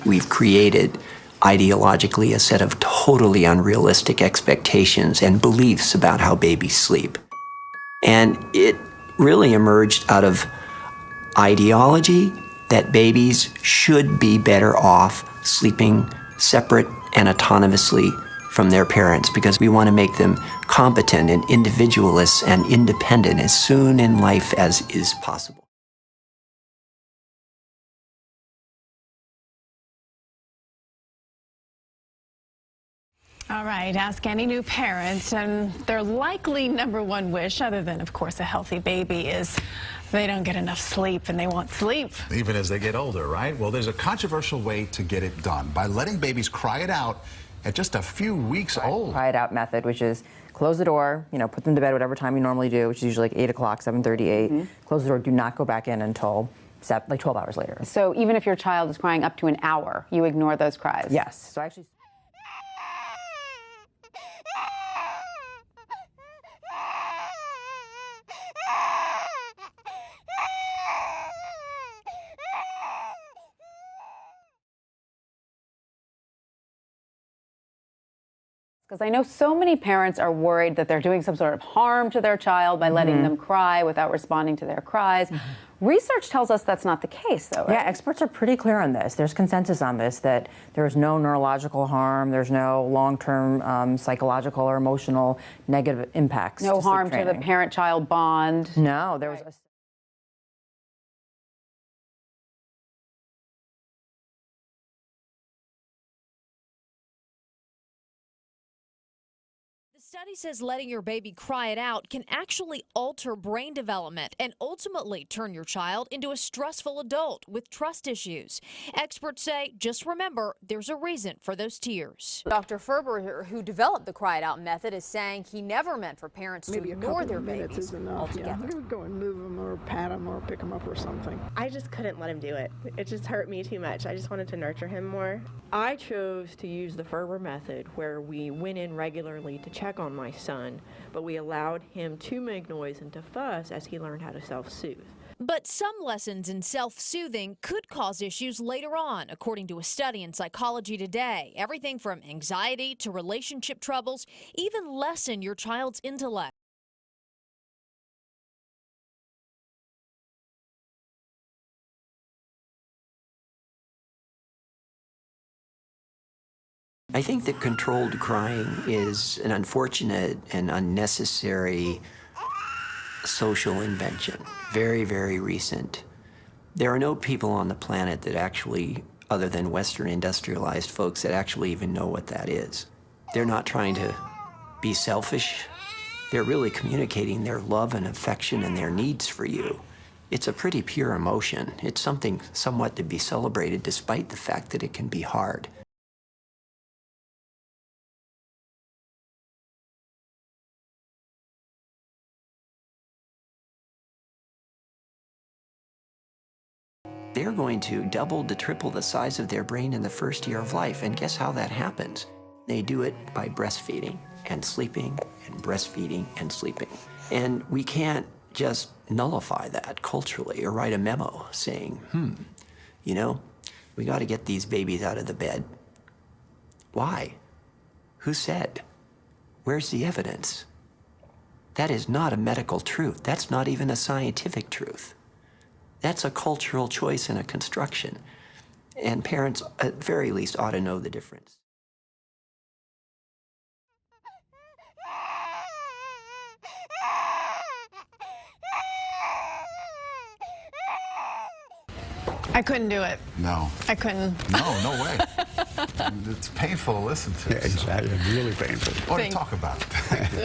We've created ideologically a set of totally unrealistic expectations and beliefs about how babies sleep. And it really emerged out of ideology that babies should be better off sleeping separate and autonomously from their parents, because we want to make them competent and individualists and independent as soon in life as is possible. All right, ask any new parent, and their likely #1 wish, other than, of course, a healthy baby, is they don't get enough sleep, and they want sleep. Even as they get older, right? Well, there's a controversial way to get it done by letting babies cry it out at just a few weeks old. Cry it out method, which is close the door, put them to bed whatever time you normally do, which is usually like 8 o'clock, 7:38. Close the door, do not go back in until like 12 hours later. So even if your child is crying up to an hour, you ignore those cries? Yes. So actually. Because I know so many parents are worried that they're doing some sort of harm to their child by letting them cry without responding to their cries. Research tells us that's not the case, though, right? Yeah, experts are pretty clear on this. There's consensus on this, that there's no neurological harm, there's no long-term psychological or emotional negative impacts. No harm to the parent-child bond. No, there was a The study says letting your baby cry it out can actually alter brain development and ultimately turn your child into a stressful adult with trust issues. Experts say, just remember, there's a reason for those tears. Dr. Ferber, who developed the cry it out method, is saying he never meant for parents to ignore their babies altogether. Yeah, go and move them or pat them or pick them up or something. I just couldn't let him do it. It just hurt me too much. I just wanted to nurture him more. I chose to use the Ferber method, where we went in regularly to check on my son, but we allowed him to make noise and to fuss as he learned how to self-soothe. But some lessons in self-soothing could cause issues later on, according to a study in Psychology Today. Everything from anxiety to relationship troubles even lessen your child's intellect. I think that controlled crying is an unfortunate and unnecessary social invention. Very, very recent. There are no people on the planet that actually, other than Western industrialized folks, that actually even know what that is. They're not trying to be selfish. They're really communicating their love and affection and their needs for you. It's a pretty pure emotion. It's something somewhat to be celebrated, despite the fact that it can be hard. They're going to double to triple the size of their brain in the first year of life. And guess how that happens? They do it by breastfeeding and sleeping and breastfeeding and sleeping. And we can't just nullify that culturally or write a memo saying, we got to get these babies out of the bed. Why? Who said? Where's the evidence? That is not a medical truth. That's not even a scientific truth. That's a cultural choice and a construction. And parents, at very least, ought to know the difference. I couldn't do it. No. I couldn't. No way. It's painful to listen to. Yeah, exactly. Really painful. Or to talk about it.